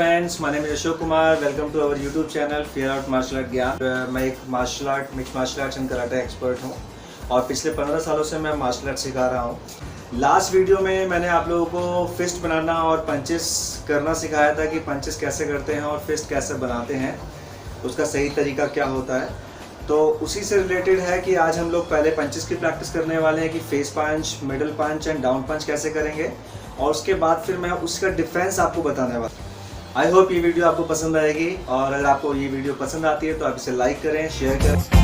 Friends, my name is Ashok Kumar. Welcome to our YouTube channel fear out martial art Gyan. मैं एक martial art mix martial arts and karate expert हूँ और पिछले 15 सालों से मैं मार्शल आर्ट सिखा रहा हूँ। लास्ट वीडियो में मैंने आप लोगों को फिस्ट बनाना और पंचेस करना सिखाया था कि पंचेस कैसे करते हैं और फिस्ट कैसे बनाते हैं, उसका सही तरीका क्या होता है। तो उसी से रिलेटेड है कि आज हम लोग पहले पंचेस की प्रैक्टिस करने वाले हैं कि face punch, middle punch and down punch कैसे करेंगे, और उसके बाद फिर मैं उसका डिफरेंस आपको बताने वाला हूँ। आई होप ये वीडियो आपको पसंद आएगी, और अगर आपको ये वीडियो पसंद आती है तो आप इसे लाइक करें, शेयर करें।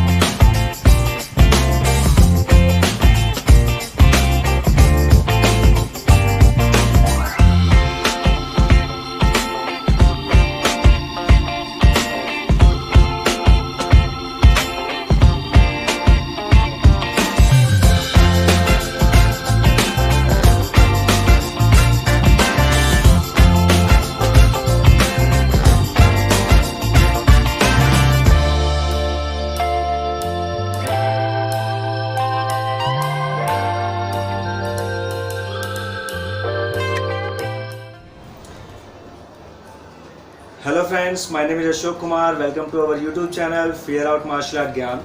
Hello friends, my name is Ashok Kumar. Welcome to our YouTube channel fear out martial art Gyan.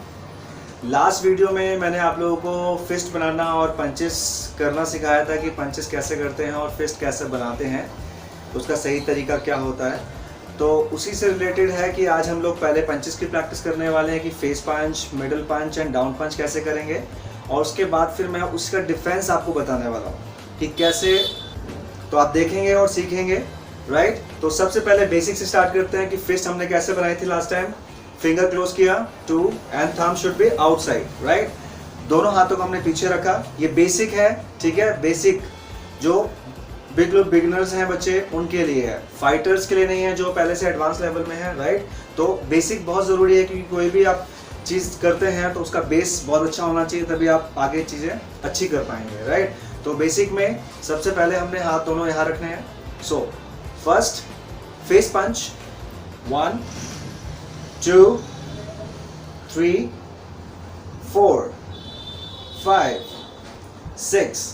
Last video में मैंने आप लोगों को फिस्ट बनाना और पंचेस करना सिखाया था कि पंचेस कैसे करते हैं और फिस्ट कैसे बनाते हैं, उसका सही तरीका क्या होता है। तो उसी से रिलेटेड है कि आज हम लोग पहले पंचेस की प्रैक्टिस करने वाले हैं कि face punch, middle punch and down punch कैसे करेंगे, और उसके बाद फिर मैं उसका डिफरेंस आपको बताने वाला हूँ कि कैसे। तो आप देखेंगे और सीखेंगे, राइट। तो सबसे पहले बेसिक से स्टार्ट करते हैं कि फिस्ट हमने कैसे बनाई थी लास्ट टाइम। फिंगर क्लोज किया, 2 and thumb should be outside, right. दोनों हाथों को हमने पीछे रखा। ये बेसिक है, ठीक है। बेसिक जो बिगिनर्स हैं बच्चे, उनके लिए है, फाइटर्स के लिए नहीं है जो पहले से एडवांस लेवल में है, राइट। तो बेसिक बहुत ज़रूरी है क्योंकि कोई भी आप चीज़ करते हैं तो उसका बेस बहुत अच्छा होना चाहिए, तभी आप आगे चीज़ें अच्छी कर पाएंगे, राइट। तो बेसिक में सबसे पहले हमने हाथ दोनों यहाँ रखने हैं। सो फर्स्ट फेस पंच, 1 2 3 4 5 6।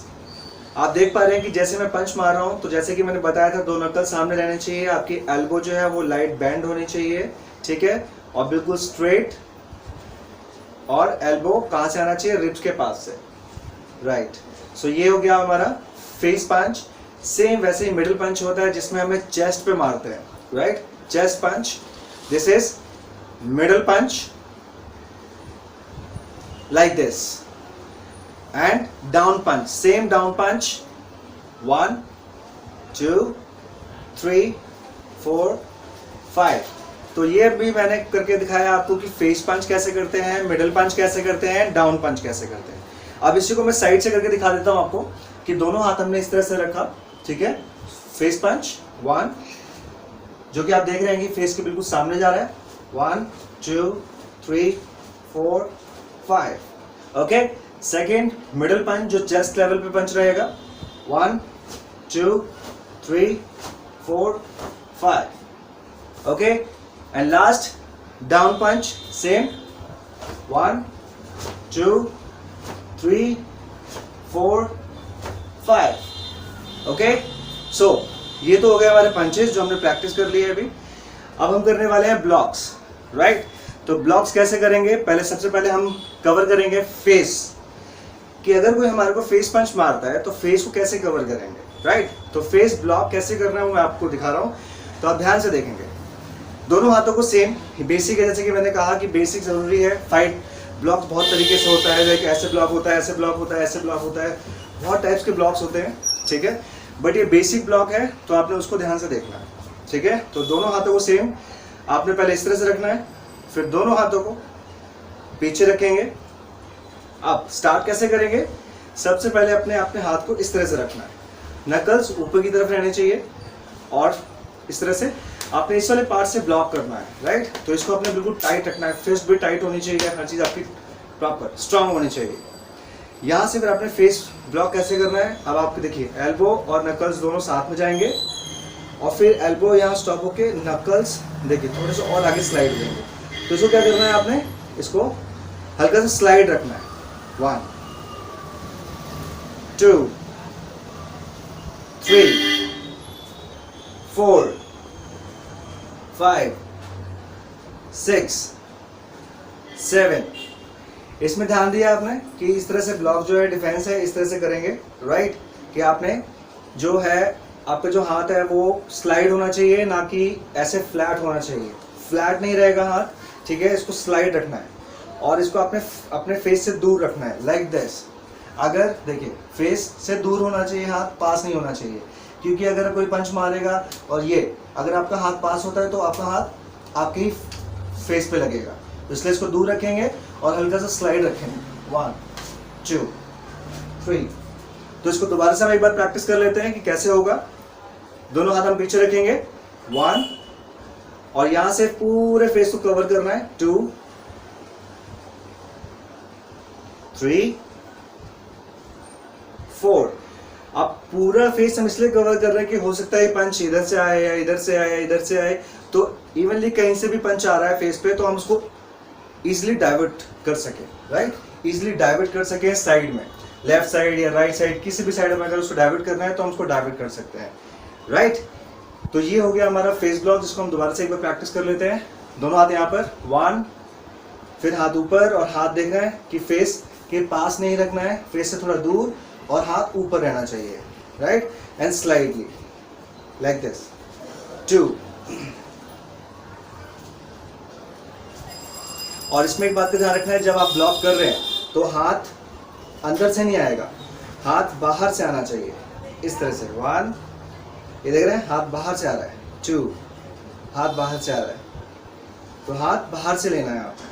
आप देख पा रहे हैं कि जैसे मैं पंच मार रहा हूं तो जैसे कि मैंने बताया था, 2 नकल सामने रहने चाहिए, आपकी एल्बो जो है वो लाइट बैंड होनी चाहिए, ठीक है, और बिल्कुल स्ट्रेट। और एल्बो कहां से आना चाहिए? रिब्स के पास से, राइट। सो ये हो गया हमारा फेस पंच। सेम वैसे ही मिडिल पंच होता है जिसमें हमें चेस्ट पे मारते हैं, right. Chest punch, this is middle punch like this, and down punch, same down punch, 1 2 3 4 5। तो ये भी मैंने करके दिखाया आपको कि फेस पंच कैसे करते हैं, मिडिल पंच कैसे करते हैं, डाउन पंच कैसे करते हैं। अब इसी को मैं साइड से करके दिखा देता हूं आपको कि दोनों हाथ हमने इस तरह से रखा, ठीक है। फेस पंच 1, जो कि आप देख रहे हैं कि फेस के बिल्कुल सामने जा रहा है, 1 2 3 4 5। ओके। सेकेंड मिडिल पंच जो चेस्ट लेवल पे पंच रहेगा, 1 2 3 4 5। Okay. And last down punch, same, 1 2 3 4 5। Okay. So ये तो हो गया हमारे पंचेस जो हमने प्रैक्टिस कर ली है अभी। अब हम करने वाले हैं ब्लॉक्स, राइट। तो ब्लॉक्स कैसे करेंगे? पहले सबसे पहले हम कवर करेंगे फेस, कि अगर कोई हमारे को फेस पंच मारता है तो फेस को कैसे कवर करेंगे, राइट। तो फेस ब्लॉक कैसे करना है मैं आपको दिखा रहा हूं, तो आप ध्यान से देखेंगे। दोनों हाथों को सेम बेसिक है, जैसे कि मैंने कहा कि बेसिक जरूरी है। फाइट ब्लॉक्स बहुत तरीके से होता है, लाइक ऐसे ब्लॉक होता है, ऐसे ब्लॉक होता है, ऐसे ब्लॉक होता है, बहुत टाइप्स के ब्लॉक्स होते हैं, ठीक है। बट ये बेसिक ब्लॉक है तो आपने उसको ध्यान से देखना है, ठीक है। तो दोनों हाथों को सेम आपने पहले इस तरह से रखना है, फिर दोनों हाथों को पीछे रखेंगे। अब स्टार्ट कैसे करेंगे? सबसे पहले अपने हाथ को इस तरह से रखना है, नकल्स ऊपर की तरफ रहने चाहिए, और इस तरह से आपने इस वाले पार्ट से ब्लॉक करना है, राइट। तो इसको आपने बिल्कुल टाइट रखना है, फिस्ट भी टाइट होनी चाहिए, हर चीज़ आपकी प्रॉपर स्ट्रांग होनी चाहिए। यहाँ से फिर आपने फेस ब्लॉक कैसे करना है? अब आपको देखिए, एल्बो और नकल्स दोनों साथ में जाएंगे, और फिर एल्बो यहाँ स्टॉप होके नकल्स देखिए थोड़े से और आगे स्लाइड देंगे। तो इसको क्या करना है? आपने इसको हल्का सा स्लाइड रखना है, 1 2 3 4 5 6 7। इसमें ध्यान दिया आपने कि इस तरह से ब्लॉक जो है डिफेंस है इस तरह से करेंगे, राइट। कि आपने जो है आपका जो हाथ है वो स्लाइड होना चाहिए, ना कि ऐसे फ्लैट होना चाहिए। फ्लैट नहीं रहेगा हाथ, ठीक है। इसको स्लाइड रखना है और इसको अपने फेस से दूर रखना है, लाइक दिस। अगर देखिए फेस से दूर होना चाहिए हाथ, पास नहीं होना चाहिए। क्योंकि अगर कोई पंच मारेगा और ये अगर आपका हाथ पास होता है तो आपका हाथ आपके ही फेस पे लगेगा, तो इसलिए इसको दूर रखेंगे और हल्का सा स्लाइड रखेंगे। 1 2 3। तो इसको दोबारा से हम एक बार प्रैक्टिस कर लेते हैं कि कैसे होगा। दोनों हाथ हम पीछे रखेंगे, 1, और यहां से पूरे फेस को कवर करना है, 2 3 4। अब पूरा फेस हम इसलिए कवर कर रहे हैं कि हो सकता है पंच इधर से आए या इधर से आए या इधर से आए, तो इवनली कहीं से भी पंच आ रहा है फेस पे तो हम उसको इजिली डाइवर्ट कर सके, राइट। इजिली डाइवर्ट कर सके साइड में, लेफ्ट साइड या राइट साइड, किसी भी साइड में अगर उसको डाइवर्ट करना है तो हम उसको डाइवर्ट कर सकते हैं, राइट। तो ये हो गया हमारा फेस ब्लॉक, जिसको हम दोबारा से एक बार प्रैक्टिस कर लेते हैं। दोनों हाथ यहाँ पर, 1, फिर हाथ ऊपर, और हाथ देखना है कि फेस के पास नहीं रखना है, फेस से थोड़ा दूर, और हाथ ऊपर रहना चाहिए, right. And slightly like this, 2। और इसमें एक बात का ध्यान रखना है, जब आप ब्लॉक कर रहे हैं तो हाथ अंदर से नहीं आएगा, हाथ बाहर से आना चाहिए, इस तरह से। 1, ये देख रहे हैं हाथ बाहर से आ रहा है, 2, हाथ बाहर से आ रहा है, तो हाथ बाहर से लेना है आपको।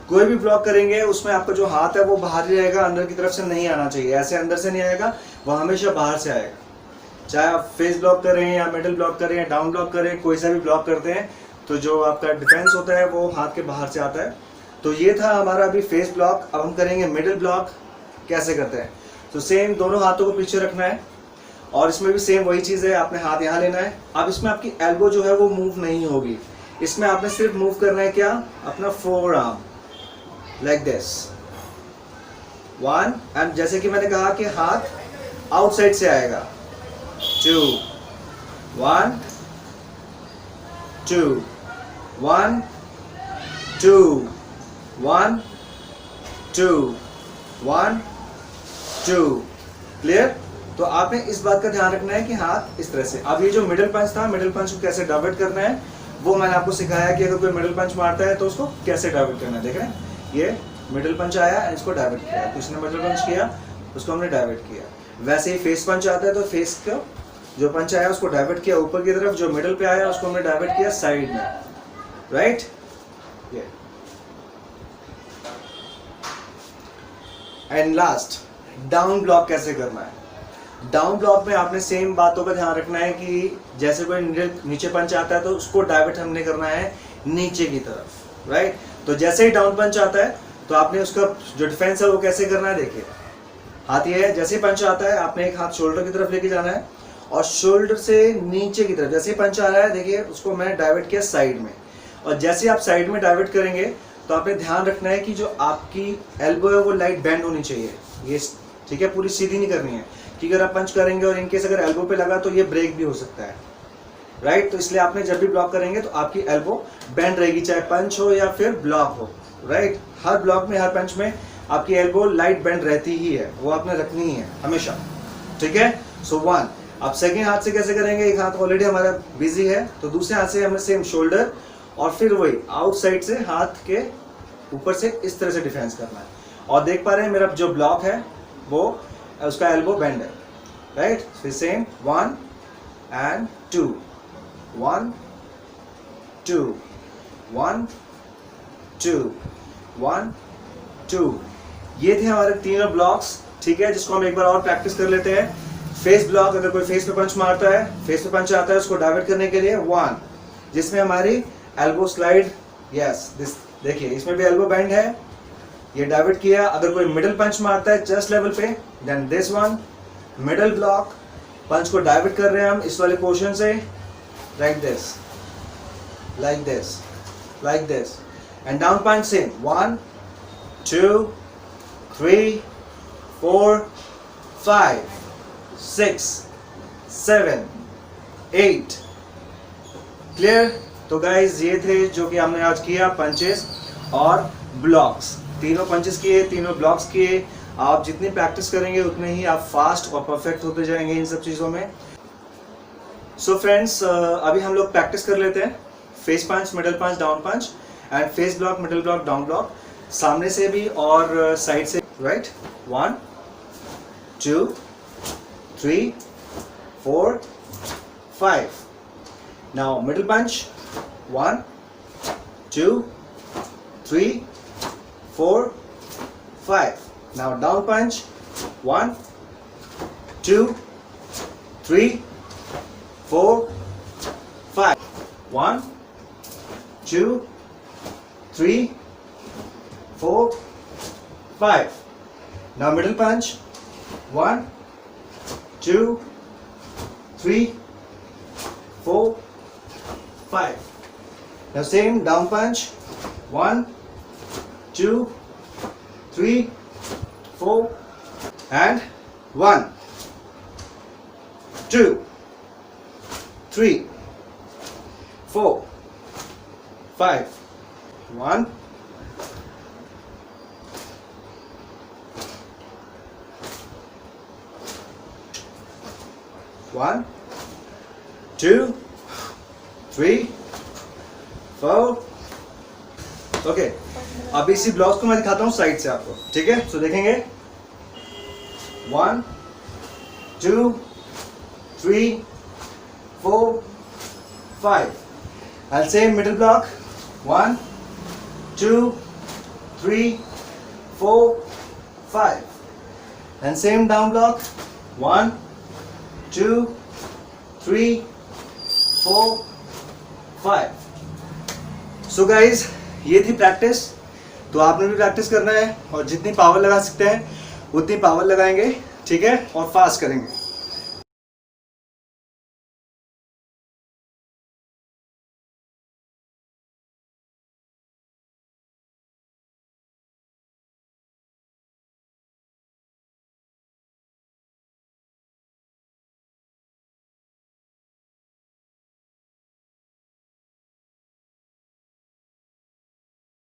कोई भी ब्लॉक करेंगे उसमें आपका जो हाथ है वो बाहर ही रहेगा, अंदर की तरफ से नहीं आना चाहिए, ऐसे अंदर से नहीं आएगा, वो हमेशा बाहर से आएगा। चाहे आप फेस ब्लॉक करें या मिडिल ब्लॉक करें या डाउन ब्लॉक करें, कोई सा भी ब्लॉक करते हैं तो जो आपका डिफेंस होता है वो हाथ के बाहर से आता है। तो ये था हमारा अभी फेस ब्लॉक। अब हम करेंगे मिडिल ब्लॉक, कैसे करते हैं। तो सेम दोनों हाथों को पीछे रखना है, और इसमें भी सेम वही चीज़ है, आपने हाथ यहाँ लेना है। अब इसमें आपकी एल्बो जो है वो मूव नहीं होगी, इसमें आपने सिर्फ मूव करना है क्या, अपना four arm, like this, 1। And जैसे कि मैंने कहा कि हाथ आउटसाइड से आएगा, 2 1 2 1 2 1 2 1 2। क्लियर। तो आपने इस बात का ध्यान रखना है कि हाथ इस तरह से। अब ये जो मिडिल पंच था, मिडिल पंच को कैसे डाइवर्ट करना है वो मैंने आपको सिखाया कि अगर कोई मिडिल पंच मारता है तो उसको कैसे डाइवर्ट करना है। देख रहे हैं, ये मिडिल पंच आया, इसको डाइवर्ट किया, तो इसने मिडिल पंच किया, उसको हमने डाइवर्ट किया। वैसे ही फेस पंच आता है तो फेस का जो पंच आया उसको डाइवर्ट किया ऊपर की तरफ, जो मिडिल पे आया उसको हमने डाइवर्ट किया साइड में, राइट। ये एंड लास्ट डाउन ब्लॉक कैसे करना है। डाउन ब्लॉक में आपने सेम बातों का ध्यान रखना है कि जैसे कोई नीचे पंच आता है तो उसको डाइवर्ट हमने करना है नीचे की तरफ, राइट। तो जैसे ही डाउन पंच आता है तो आपने उसका जो डिफेंस है वो कैसे करना है। देखिए हाथ ये है, जैसे ही पंच आता है आपने एक हाथ शोल्डर की तरफ लेके जाना है, और शोल्डर से नीचे की तरफ जैसे ही पंच आ रहा है, देखिए उसको मैंने डाइवर्ट किया साइड में। और जैसे आप साइड में डाइवर्ट करेंगे तो आपने ध्यान रखना है कि जो आपकी एल्बो है वो लाइट बेंड होनी चाहिए, ये ठीक है, पूरी सीधी नहीं करनी है। कि अगर आप पंच करेंगे और इनकेस अगर एल्बो पे लगा तो ये ब्रेक भी हो सकता है, राइट। तो इसलिए आपने जब भी ब्लॉक करेंगे तो आपकी एल्बो बेंड रहेगी, चाहे पंच हो या फिर ब्लॉक हो, राइट। हर ब्लॉक में, हर पंच में आपकी एल्बो लाइट बेंड रहती ही है, वो आपने रखनी ही है हमेशा, ठीक है। सो 1। अब सेकेंड हाथ से कैसे करेंगे, एक हाथ ऑलरेडी हमारा बिजी है तो दूसरे हाथ से हमें सेम शोल्डर, और फिर वही आउटसाइड से हाथ के ऊपर से इस तरह से डिफेंस करना है। और देख पा रहे हैं मेरा जो ब्लॉक है वो उसका एल्बो बेंड है, राइट। फिर सेम 1 and 2 1 2 1 2 1 2। ये थे हमारे तीनों ब्लॉक्स, ठीक है, जिसको हम एक बार और प्रैक्टिस कर लेते हैं। फेस ब्लॉक, अगर कोई फेस पे पंच मारता है, फेस पे पंच आता है, उसको डाइवर्ट करने के लिए 1, जिसमें हमारी एल्बो स्लाइड, यस दिस, देखिए इसमें भी एल्बो बेंड है, ये डाइवर्ट किया। अगर कोई मिडिल पंच मारता है चेस्ट लेवल पे, then this one middle block, punch को डाइवर्ट कर रहे हैं हम इस वाले पोर्शन से, like this, like this, like this, and down punch same 1 2 3 4 5 6 7 8। Clear. तो गाइज ये थे जो कि हमने आज किया, पंचेस और ब्लॉक्स। तीनों पंचेस किए, तीनों ब्लॉक्स किए। आप जितनी प्रैक्टिस करेंगे उतने ही आप फास्ट और परफेक्ट होते जाएंगे इन सब चीज़ों में। सो फ्रेंड्स, अभी हम लोग प्रैक्टिस कर लेते हैं face punch, middle punch, down punch and face block, middle block, down block, सामने से भी और साइड से, right. 1 2 3 4 5। Now middle punch, 1 2 3 4 5। Now down punch, 1 2 3 4 5। 1 2 3 4 5। Now middle punch, 1 2 3 4 5। Now same down punch, 1 2 3 4 and 1 2 3 4 5। 1 1 2 3 4। Okay, अब इसी ब्लॉक्स को मैं दिखाता हूँ साइड से आपको, ठीक है। तो देखेंगे 1 2 3 4 5 and same middle block, 1 2 3 4 5 and same down block, 1 2 3 4 5। So guys, ये थी प्रैक्टिस। तो आपने भी प्रैक्टिस करना है और जितनी पावर लगा सकते हैं उतनी पावर लगाएंगे, ठीक है, और फास्ट करेंगे।